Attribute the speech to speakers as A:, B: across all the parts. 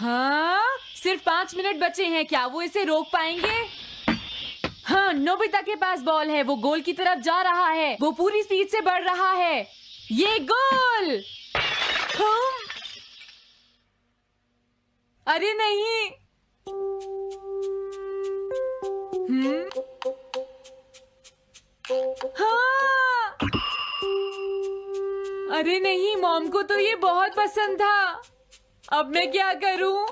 A: हाँ, सिर्फ 5 मिनट बचे हैं, क्या वो इसे रोक पाएंगे? हाँ, नोबिता के पास बॉल है, वो गोल की तरफ जा रहा है, वो पूरी स्पीड से बढ़ रहा है। ये गोल! हाँ? अरे नहीं! हाँ! अरे नहीं, मॉम को तो ये बहुत पसंद था। अब मैं क्या करूं?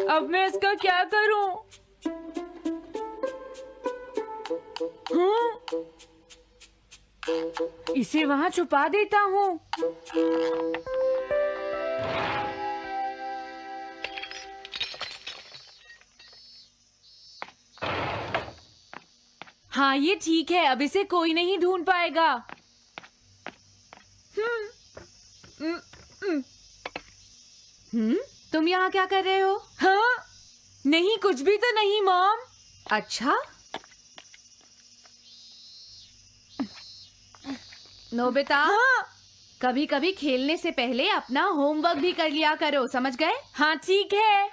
A: अब मैं इसका क्या करूं? इसे वहां छुपा देता हूं। हाँ, ये ठीक है, अब इसे कोई नहीं ढूंढ पाएगा।
B: तुम यहाँ क्या कर रहे हो?
A: हाँ? नहीं, कुछ भी तो नहीं मॉम।
B: अच्छा, नोबिता,
A: हाँ?
B: कभी कभी खेलने से पहले अपना होमवर्क भी कर लिया करो, समझ गए?
A: हाँ, ठीक है।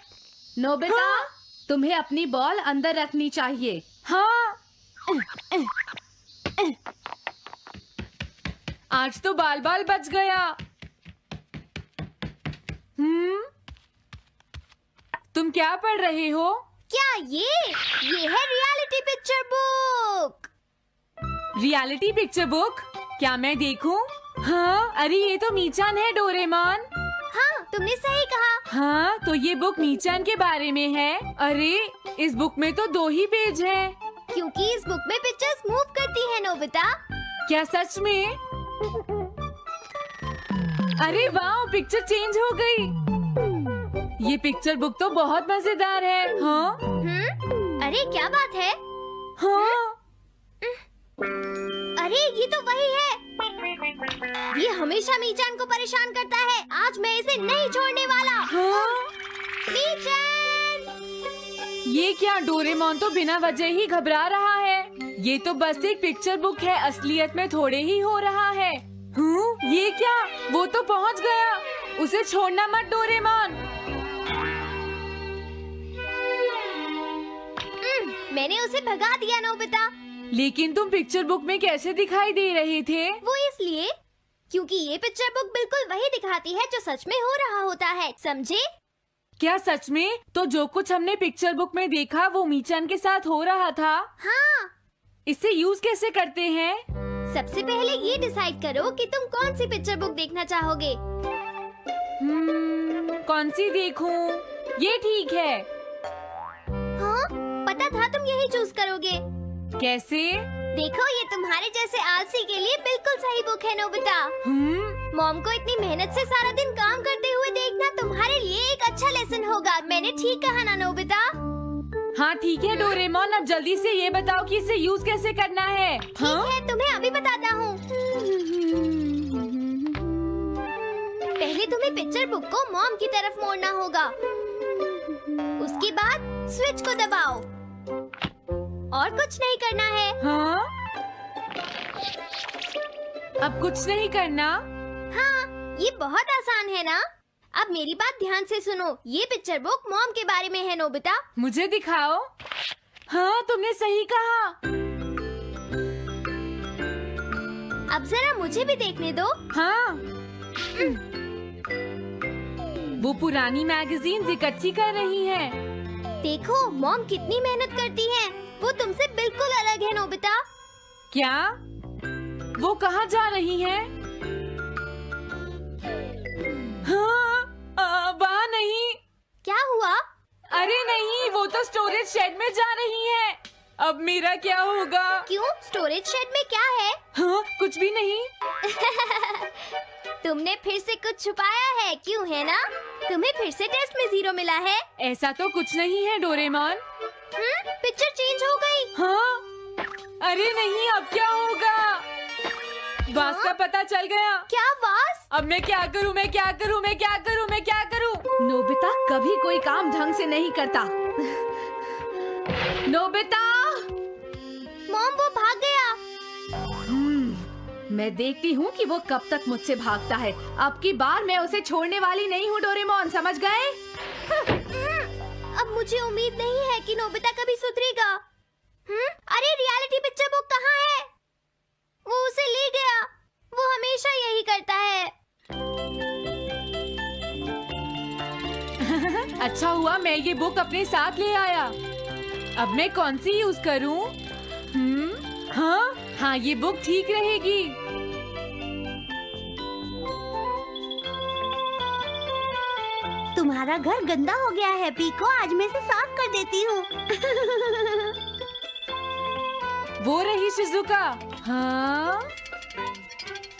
B: नोबिता,
A: हाँ?
B: तुम्हें अपनी बॉल अंदर रखनी चाहिए।
A: हाँ? आज तो बाल बाल बच गया। तुम क्या पढ़ रहे हो?
C: क्या ये है reality picture book.
A: Reality picture book? क्या मैं देखूं? हाँ, अरे ये तो मीचान है, डोरेमोन।
C: हाँ, तुमने सही कहा।
A: हाँ, तो ये बुक मीचान के बारे में है। अरे, इस बुक में तो 2 ही पेज हैं।
C: क्योंकि इस बुक में पिक्चर्स मूव करती है नोबिता।
A: क्या सच में? अरे वाह, पिक्चर चेंज हो गई। ये पिक्चर बुक तो बहुत मजेदार है। हाँ?
C: अरे क्या बात है?
A: हाँ?
C: अरे ये तो वही है। ये हमेशा मीचान को परेशान करता है। आज मैं इसे नहीं छोड़ने वाला।
A: हाँ?
C: मीचान!
A: ये क्या, डोरेमोन तो बिना वजह ही घबरा रहा है। ये तो बस एक पिक्चर बुक है, असलियत में थोड़े ही हो रहा है। ये क्या, वो तो पहुंच गया। उसे छोड़ना मत डोरेमोन।
C: मैंने उसे भगा दिया नोबिता।
A: लेकिन तुम पिक्चर बुक में कैसे दिखाई दे रहे थे?
C: वो इसलिए क्योंकि ये पिक्चर बुक बिल्कुल वही दिखाती है जो सच में हो रहा होता है, समझे?
A: क्या सच में? तो जो कुछ हमने पिक्चर बुक में देखा वो मीचान के साथ हो रहा था?
C: हाँ।
A: इसे यूज कैसे करते हैं?
C: सबसे पहले ये डिसाइड करो कि तुम कौन सी पिक्चर बुक देखना चाहोगे।
A: कौन सी देखूं? ये ठीक है।
C: हाँ, पता था तुम यही चूज करोगे।
A: कैसे?
C: देखो, ये तुम्हारे जैसे आलसी के लिए बिल्कुल सही बुक है नोबिता। मॉम को इतनी मेहनत से सारा दिन काम करते हुए देखना तुम्हारे लिए एक अच्छा लेसन होगा। मैंने ठीक कहा ना नोबिता?
A: हाँ ठीक है डोरेमोन, अब जल्दी से ये बताओ कि इसे यूज कैसे करना है।
C: ठीक है, तुम्हें अभी बताता हूँ। पहले तुम्हें पिक्चर बुक को मॉम की तरफ मोड़ना होगा। उसके बाद स्विच को दबाओ और कुछ नहीं करना है।
A: हाँ? अब कुछ नहीं करना?
C: हाँ, ये बहुत आसान है ना? अब मेरी बात ध्यान से सुनो। ये पिक्चर बुक मॉम के बारे में है नोबिता।
A: मुझे दिखाओ। हाँ, तुमने सही कहा।
C: अब जरा मुझे भी देखने दो।
A: हाँ। वो पुरानी मैगजीन्स इकट्ठी कर रही है।
C: देखो, मॉम कितनी मेहनत करती है। वो तुमसे बिल्कुल अलग है नोबिता।
A: क्या? वो कहाँ जा रही है? हाँ, वहाँ नहीं।
C: क्या हुआ?
A: अरे नहीं, वो तो स्टोरेज शेड में जा रही है। अब मेरा क्या होगा?
C: क्यों? स्टोरेज शेड में क्या है?
A: हाँ, कुछ भी नहीं।
C: तुमने फिर से कुछ छुपाया है, क्यों है ना? तुम्हें फिर से टेस्ट में 0 मिला है।
A: ऐसा तो कुछ नहीं है डोरेमोन।
C: पिक्चर चेंज हो गई।
A: हाँ? अरे नहीं, अब क्या होगा? वास का पता चल गया।
C: क्या वास?
A: अब मैं क्या करूँ? मैं क्या करूँ? मैं क्या करूँ? मैं क्या करूँ?
B: नोबिता कभी कोई काम ढंग से नहीं करता। नोबिता!
C: मॉम, वो भाग गया।
B: मैं देखती हूँ कि वो कब तक मुझसे भागता है। अब की बार मैं उसे छोड़ने वाली नहीं हूँ डोरेमोन, समझ गए?
C: अब मुझे उम्मीद नहीं है कि नोबिता कभी सुधरेगा। अरे रियलिटी पिक्चर बुक कहाँ है? वो उसे ले गया। वो हमेशा यही करता है।
A: अच्छा हुआ मैं ये बुक अपने साथ ले आया। अब मैं कौन सी यूज करूं? हाँ, ये बुक ठीक रहेगी।
C: तुम्हारा घर गंदा हो गया है पीको, आज मैं इसे साफ कर देती हूँ।
A: वो रही शिजुका।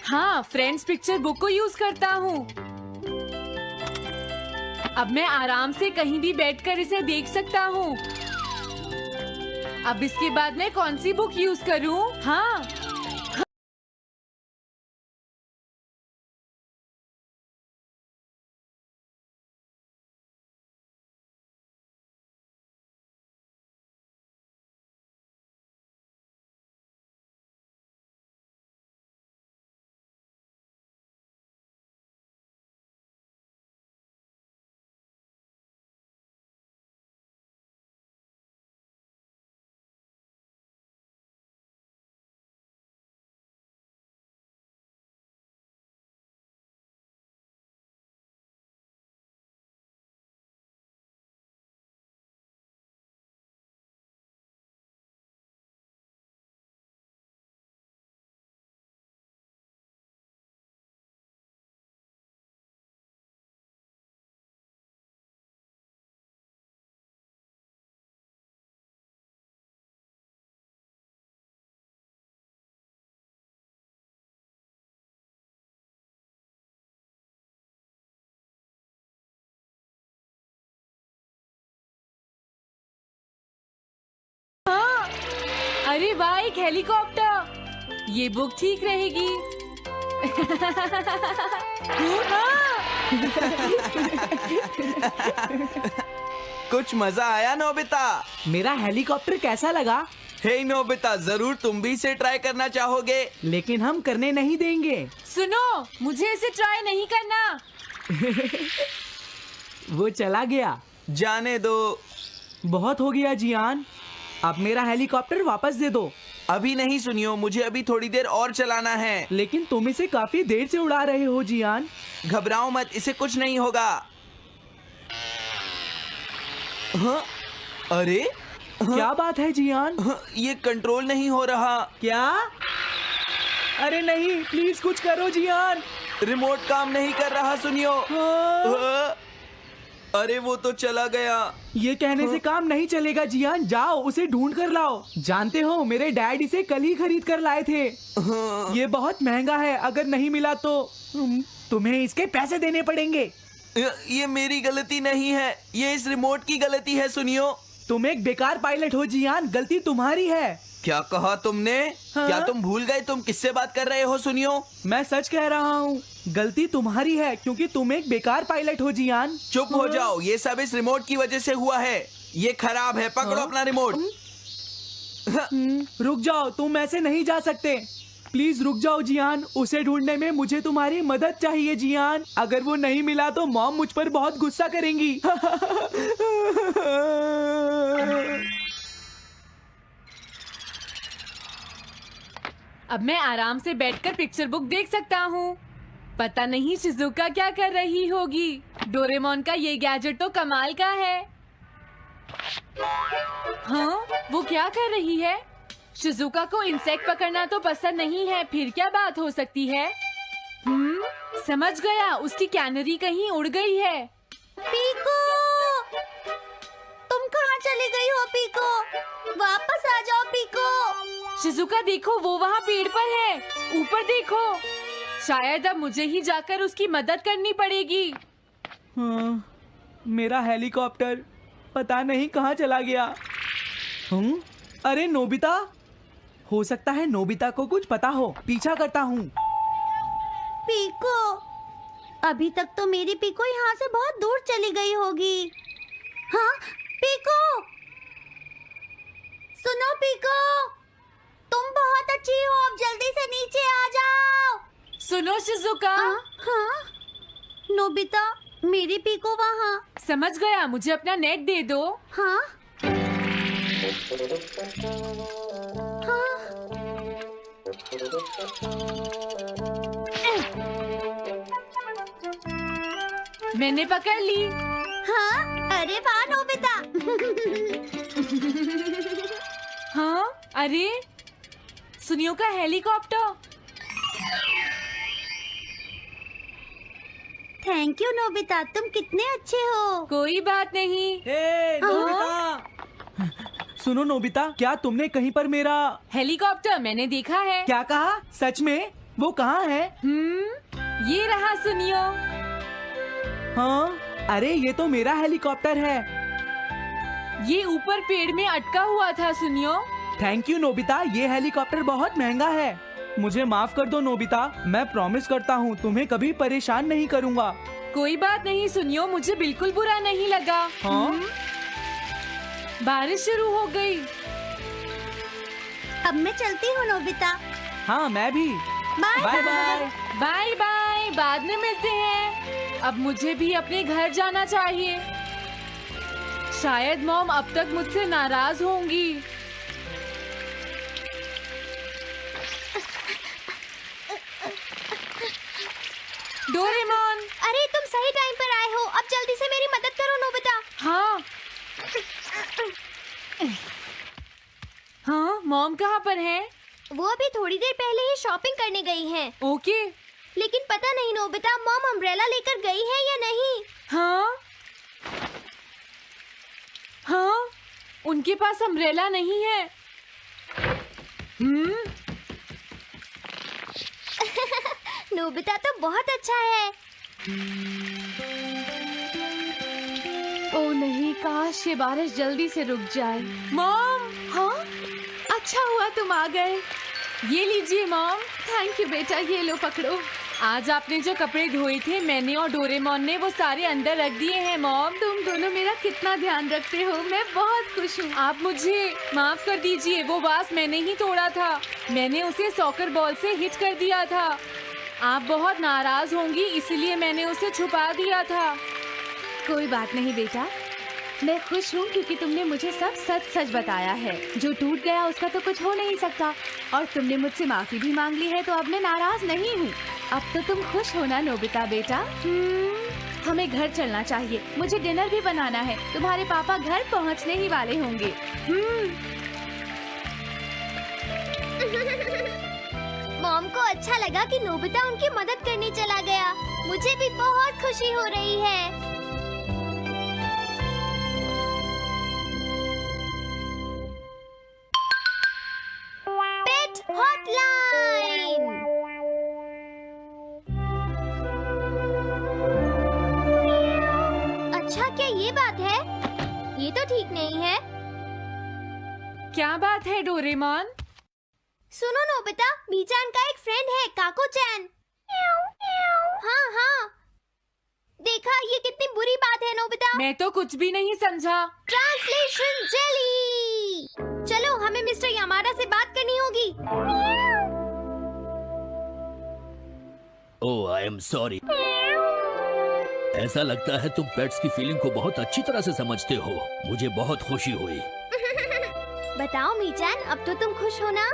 A: हाँ, फ्रेंड्स पिक्चर बुक को यूज करता हूँ। अब मैं आराम से कहीं भी बैठकर इसे देख सकता हूँ। अब इसके बाद मैं कौन सी बुक यूज करूँ? हाँ, अरे वाह, एक हेलीकॉप्टर। ये बुक ठीक रहेगी।
D: कुछ मजा आया नोबिता?
E: मेरा हेलीकॉप्टर कैसा लगा?
D: हे नोबिता, जरूर तुम भी इसे ट्राई करना चाहोगे।
E: लेकिन हम करने नहीं देंगे।
A: सुनो, मुझे इसे ट्राई नहीं करना।
E: वो चला गया।
D: जाने दो।
E: बहुत हो गया जियान, अब मेरा हेलीकॉप्टर वापस दे दो।
D: अभी नहीं सुनियो, मुझे अभी थोड़ी देर और चलाना है।
E: लेकिन तुम इसे काफी देर से उड़ा रहे हो जियान।
D: घबराओ मत, इसे कुछ नहीं होगा। हाँ? अरे
E: क्या बात है जियान?
D: ये कंट्रोल नहीं हो रहा।
E: क्या? अरे नहीं, प्लीज कुछ करो जियान।
D: रिमोट काम नहीं कर रहा, सुनियो।
E: हाँ।
D: अरे वो तो चला गया।
E: ये कहने से काम नहीं चलेगा जियान, जाओ उसे ढूंढ कर लाओ। जानते हो, मेरे डैड इसे कल ही खरीद कर लाए थे। ये बहुत महंगा है, अगर नहीं मिला तो तुम्हें इसके पैसे देने पड़ेंगे।
D: ये मेरी गलती नहीं है, ये इस रिमोट की गलती है, सुनियो।
E: तुम एक बेकार पायलट हो जियान, गलती तुम्हारी है।
D: क्या कहा तुमने?
E: हाँ?
D: क्या तुम भूल गए तुम किससे बात कर रहे हो? सुनियो,
E: मैं सच कह रहा हूँ, गलती तुम्हारी है क्योंकि तुम एक बेकार पायलट हो जियान।
D: चुप हो जाओ, ये सब इस रिमोट की वजह से हुआ है। ये खराब है, पकड़ो अपना रिमोट।
E: रुक जाओ, तुम ऐसे नहीं जा सकते। प्लीज रुक जाओ जियान, उसे ढूंढने में मुझे तुम्हारी मदद चाहिए जियान। अगर वो नहीं मिला तो मॉम मुझ पर बहुत गुस्सा करेंगी।
A: अब मैं आराम से बैठकर पिक्चर बुक देख सकता हूँ। पता नहीं शिजुका क्या कर रही होगी। डोरेमोन का ये गैजेट तो कमाल का है। हाँ, वो क्या कर रही है? शिजुका को इंसेक्ट पकड़ना तो पसंद नहीं है, फिर क्या बात हो सकती है? समझ गया, उसकी कैनरी कहीं उड़ गई है।
C: पीको, तुम कहाँ चले चली गई हो पीको? वापस आ जाओ पीको।
A: शिजुका देखो, वो वहाँ पेड़ पर है। ऊपर देखो। शायद अब मुझे ही जाकर उसकी मदद करनी पड़ेगी।
E: हाँ, मेरा हेलीकॉप्टर पता नहीं कहाँ चला गया। अरे नोबिता, हो सकता है नोबिता को कुछ पता हो। पीछा करता हूँ।
C: पीको, अभी तक तो मेरी पीको यहाँ से बहुत दूर चली गई होगी। हाँ पीको, सुनो पीको, तुम बहुत अच्छी हो, अब जल्दी से नीचे आ जाओ।
A: सुनो शिजुका।
C: हाँ नोबिता, मेरी पीको वहाँ।
A: समझ गया, मुझे अपना नेट दे दो।
C: हाँ
A: मैंने पकड़ ली।
C: हाँ, अरे वाह नोबिता।
A: हाँ, अरे सुनियो का हेलीकॉप्टर।
C: थैंक यू नोबिता, तुम कितने अच्छे हो।
A: कोई बात नहीं।
E: हे नोबिता, सुनो नोबिता, क्या तुमने कहीं पर मेरा
A: हेलीकॉप्टर मैंने देखा है।
E: क्या कहा? सच में? वो कहाँ है?
A: ये रहा सुनियो।
E: हाँ, अरे ये तो मेरा हेलीकॉप्टर है।
A: ये ऊपर पेड़ में अटका हुआ था सुनियो।
E: थैंक यू नोबिता, ये हेलीकॉप्टर बहुत महंगा है। मुझे माफ कर दो नोबिता, मैं प्रॉमिस करता हूँ तुम्हें कभी परेशान नहीं करूँगा।
A: कोई बात नहीं सुनियो, मुझे बिल्कुल बुरा नहीं लगा।
E: हाँ?
A: बारिश शुरू हो गई।
C: अब मैं चलती हूँ नोबिता।
E: हाँ मैं भी।
C: Bye
E: bye bye.
A: Bye bye, बाद में मिलते हैं। अब मुझे भी अपने घर जाना चाहिए। शायद मॉम अब तक मुझसे नाराज होंगी। डोरेमोन।
C: अरे तुम सही टाइम पर आए हो, अब जल्दी से मेरी मदद करो नोबिता।
A: हाँ हाँ, मॉम कहाँ पर है?
C: वो अभी थोड़ी देर पहले ही शॉपिंग करने गई हैं।
A: ओके।
C: लेकिन पता नहीं नोबिता, मॉम अम्ब्रेला लेकर गई है या नहीं।
A: हाँ हाँ, उनके पास अम्ब्रेला नहीं है।
C: नोबिता तो बहुत अच्छा है।
B: ओ नहीं, काश ये बारिश जल्दी से रुक जाए।
A: मॉम,
B: हाँ, अच्छा हुआ तुम आ गए।
A: ये लीजिए मॉम।
B: थैंक यू बेटा, ये लो पकड़ो।
A: आज आपने जो कपड़े धोए थे, मैंने और डोरेमोन ने वो सारे अंदर रख दिए हैं मॉम।
B: तुम दोनों मेरा कितना ध्यान रखते हो, मैं बहुत खुश हूँ।
A: आप मुझे माफ कर दीजिए, वो वास मैंने ही तोड़ा था। मैंने उसे सॉकर बॉल से हिट कर दिया था। आप बहुत नाराज होंगी, इसलिए मैंने उसे छुपा दिया था।
B: कोई बात नहीं बेटा, मैं खुश हूँ क्योंकि तुमने मुझे सब सच सच बताया है। जो टूट गया उसका तो कुछ हो नहीं सकता, और तुमने मुझसे माफी भी मांग ली है, तो अब मैं नाराज नहीं हूँ। अब तो तुम खुश हो ना नोबिता बेटा? हमें घर चलना चाहिए, मुझे डिनर भी बनाना है। तुम्हारे पापा घर पहुँचने ही वाले होंगे।
C: मॉम को अच्छा लगा कि नोबिता उनकी मदद करने चला गया। मुझे भी बहुत खुशी हो रही है। पेट हॉटलाइन। अच्छा, क्या ये बात है? ये तो ठीक नहीं है।
A: क्या बात है डोरेमोन?
C: सुनो नोबिता, मीचान का एक फ्रेंड है, काको-चैन। हाँ हाँ, देखा, ये कितनी बुरी बात है नोबिता।
A: मैं तो कुछ भी नहीं समझा।
C: Translation jelly. चलो, हमें मिस्टर यामाडा से बात करनी होगी।
F: ओह, आई एम सॉरी। ऐसा लगता है तुम पेट्स की फीलिंग को बहुत अच्छी तरह से समझते हो। मुझे बहुत खुशी हुई।
C: बताओ मीचान, अब तो तुम खुश हो ना?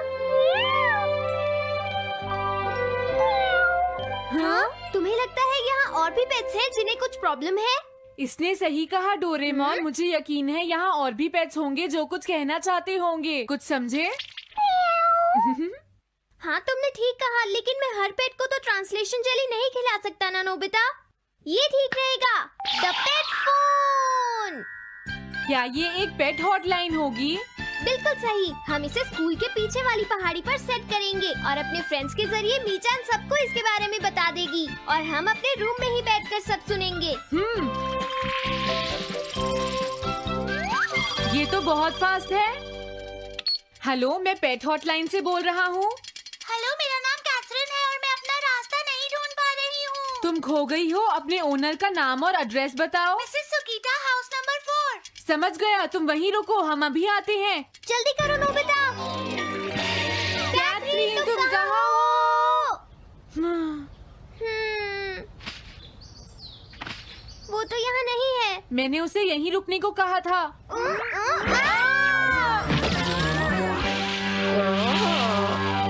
C: हाँ? तुम्हें लगता है यहाँ और भी पेट्स हैं जिन्हें कुछ प्रॉब्लम है?
A: इसने सही कहा डोरेमोन, मुझे यकीन है यहाँ और भी पेट्स होंगे जो कुछ कहना चाहते होंगे। कुछ समझे?
C: हाँ, तुमने ठीक कहा, लेकिन मैं हर पेट को तो ट्रांसलेशन जेली नहीं खिला सकता ना नोबिता। ये ठीक रहेगा। The pet phone.
A: क्या ये एक पेट हॉटलाइन होगी?
C: बिल्कुल सही। हम इसे स्कूल के पीछे वाली पहाड़ी पर सेट करेंगे और अपने फ्रेंड्स के जरिए मीचान सबको इसके बारे में बता देगी और हम अपने रूम में ही बैठकर सब सुनेंगे।
A: ये तो बहुत फास्ट है। हेलो, मैं पेट हॉटलाइन से बोल रहा हूँ।
C: हेलो, मेरा नाम कैथरीन है और मैं अपना रास्ता नहीं ढूंढ पा रही हूँ।
A: तुम खो गई हो, अपने ओनर का नाम और एड्रेस बताओ।
C: Mrs Sukita, house number 4।
A: समझ गया, तुम वहीं रुको, हम अभी आते हैं।
C: जल्दी करो नोबिता।
A: कैथरीन, तुम कहाँ हो?
C: वो तो यहाँ नहीं है।
A: मैंने उसे यहीं रुकने को कहा था।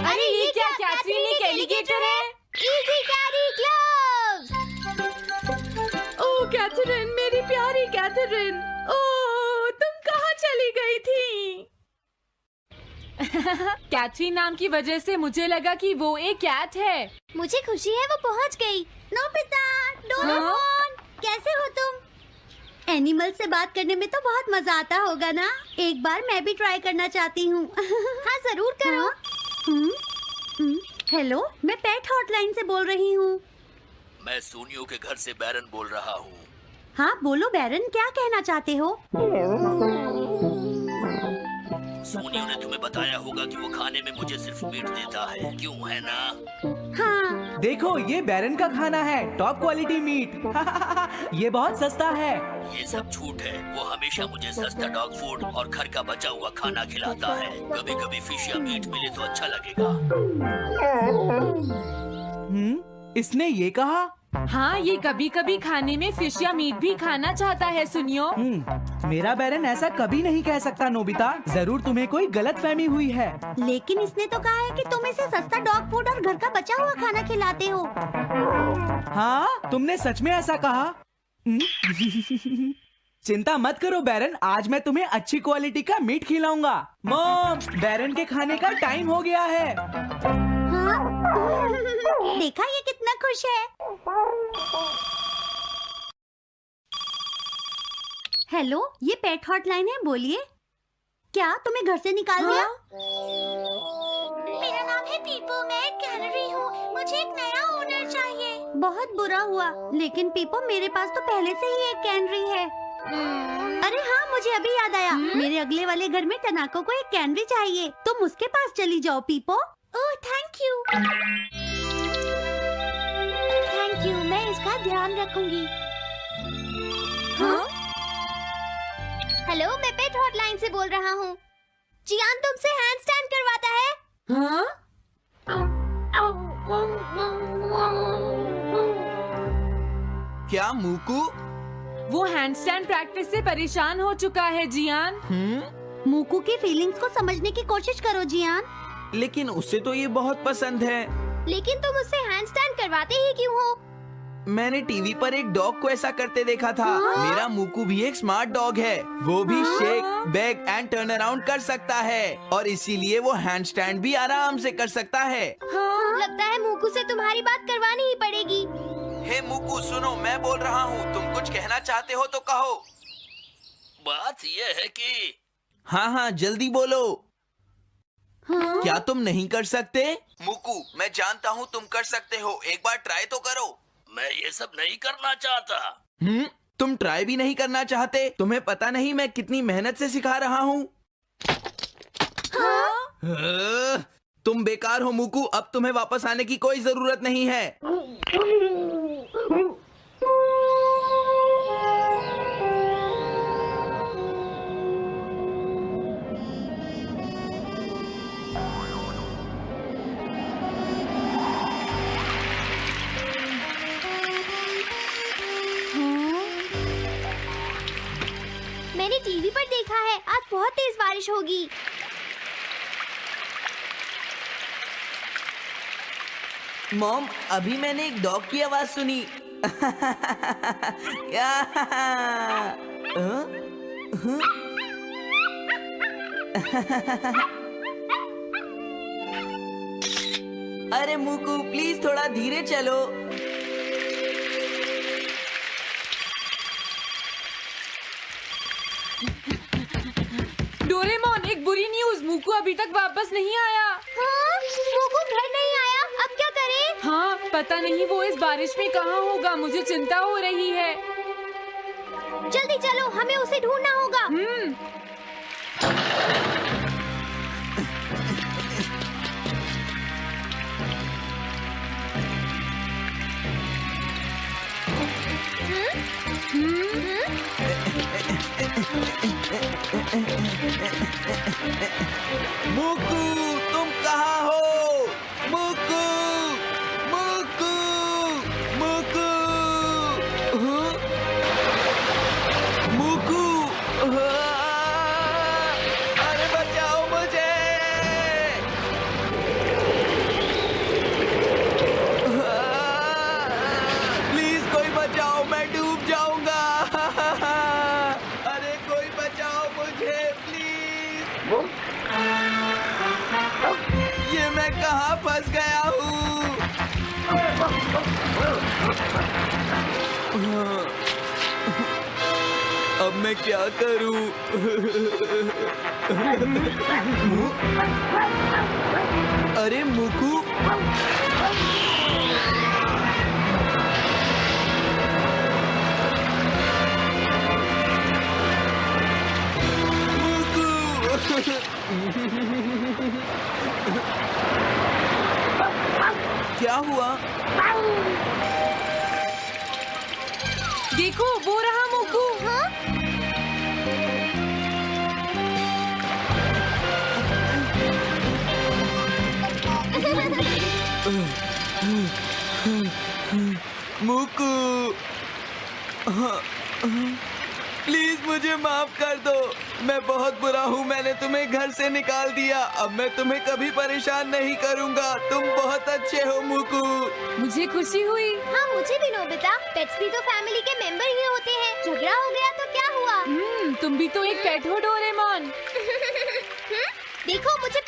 A: अरे ये क्या, कैथरीन एक एलिगेटर है।
C: Easy carry gloves.
B: Oh Catherine, मेरी प्यारी कैथरीन, ओह तुम कहाँ चली गई थी?
A: कैथरीन नाम की वजह से मुझे लगा कि वो एक कैट है।
C: मुझे खुशी है वो पहुँच गई। नोबिता, डोरेमोन, कैसे हो तुम? एनिमल से बात करने में तो बहुत मजा आता होगा ना? एक बार मैं भी ट्राई करना चाहती हूँ। हाँ जरूर करो। हेलो, मैं पेट हॉटलाइन से बोल रही हूँ।
F: मैं सोनियो के घर से बैरन बोल रहा हूँ।
C: हाँ बोलो बैरन, क्या कहना चाहते हो?
F: सोनियो ने तुम्हें बताया होगा कि वो खाने में मुझे सिर्फ मीट देता है, क्यों है ना?
C: हाँ।
E: देखो, ये बैरन का खाना है, टॉप क्वालिटी मीट। ये बहुत सस्ता है।
F: ये सब झूठ है। वो हमेशा मुझे सस्ता डॉग फूड और घर का बचा हुआ खाना खिलाता है। कभी कभी फिश या मीट मिले तो अच्छा लगेगा।
E: इसने ये कहा?
A: हाँ, ये कभी कभी खाने में फिश या मीट भी खाना चाहता है। सुनियो,
E: मेरा बैरन ऐसा कभी नहीं कह सकता नोबिता। जरूर तुम्हें कोई गलतफहमी हुई है।
C: लेकिन इसने तो कहा है कि तुम इसे सस्ता डॉग फूड और घर का बचा हुआ खाना खिलाते हो।
E: हाँ, तुमने सच में ऐसा कहा? चिंता मत करो बैरन, आज मैं तुम्हें अच्छी क्वालिटी का मीट खिलाऊंगा। मॉम, बैरन के खाने का टाइम हो गया है।
C: हाँ? देखा ये कितना खुश है। हेलो, ये पेट हॉटलाइन है, बोलिए। क्या तुम्हें घर से निकाल दिया? मेरा नाम है पीपो, मैं एक कैनरी हूँ। मुझे एक नया ओनर चाहिए। बहुत बुरा हुआ, लेकिन पीपो मेरे पास तो पहले से ही एक कैनरी है। अरे हाँ, मुझे अभी याद आया। मेरे अगले वाले घर में टनाको को एक कैनरी चाहिए। तुम उसके पास चली जाओ Pipo. Oh thank you. Thank you, मैं इसका ध्यान रखूंगी। हाँ? हेलो, मैं पेट हॉटलाइन से बोल रहा हूँ। जियान तुमसे हैंडस्टैंड करवाता है।
A: हाँ?
D: क्या मूकू?
A: वो हैंडस्टैंड प्रैक्टिस से परेशान हो चुका है जियान।
C: मूकू की फीलिंग्स को समझने की कोशिश करो जियान।
D: लेकिन उसे तो ये बहुत पसंद है।
C: लेकिन तुम उससे हैंडस्टैंड करवाते ही क्यों हो?
D: मैंने टीवी पर एक डॉग को ऐसा करते देखा था। मेरा मूकू भी एक स्मार्ट डॉग है। वो भी shake, back and turn around कर सकता है और इसीलिए वो हैंडस्टैंड भी आराम से कर सकता है।
C: लगता है मूकू से तुम्हारी बात करवानी ही पड़ेगी।
D: हे मूकू, सुनो, मैं बोल रहा हूँ। तुम कुछ कहना चाहते हो तो कहो।
F: बात ये है कि
D: हाँ हाँ, जल्दी बोलो। क्या तुम नहीं कर सकते? मूकू, मैं जानता हूँ तुम कर सकते हो। एक बार ट्राई तो करो।
F: मैं ये सब नहीं करना चाहता।
D: तुम ट्राई भी नहीं करना चाहते? तुम्हें पता नहीं मैं कितनी मेहनत से सिखा रहा हूँ। तुम बेकार हो मूकू। अब तुम्हें वापस आने की कोई जरूरत नहीं है।
C: मैंने टीवी पर देखा है आज बहुत तेज बारिश होगी।
D: मॉम, अभी मैंने एक डॉग की आवाज सुनी। अरे मूकू, प्लीज थोड़ा धीरे चलो।
A: मुकु अभी तक वापस नहीं आया।
C: हाँ, मोकू घर नहीं आया, अब क्या करें?
A: हाँ, पता नहीं वो इस बारिश में कहाँ होगा। मुझे चिंता हो रही है।
C: जल्दी चलो, हमें उसे ढूंढना होगा।
D: मुकु, तुम कहाँ हो? मुकु, मुकु, मुकु, हाँ? मुकु, हाँ? अरे बचाओ मुझे! हाँ? प्लीज कोई बचाओ, मैं डूब जाऊंगा। अरे कोई बचाओ मुझे, प्लीज। ये मैं कहाँ फंस गया हूँ? अब मैं क्या करूँ? अरे मुकु, क्या हुआ?
A: देखो, वो रहा मुकु।
C: हाँ?
D: मुकु, प्लीज मुझे माफ कर दो। मैं बहुत बुरा हूँ, मैंने तुम्हें घर से निकाल दिया। अब मैं तुम्हें कभी परेशान नहीं करूँगा। तुम बहुत अच्छे हो मुकु।
A: मुझे खुशी हुई।
C: हाँ, मुझे भी नोबिता। पेट्स भी तो फैमिली के मेंबर ही होते हैं। झगड़ा हो गया तो क्या हुआ?
A: तुम भी तो एक पेट हो डोरेमोन।
C: देखो, मुझे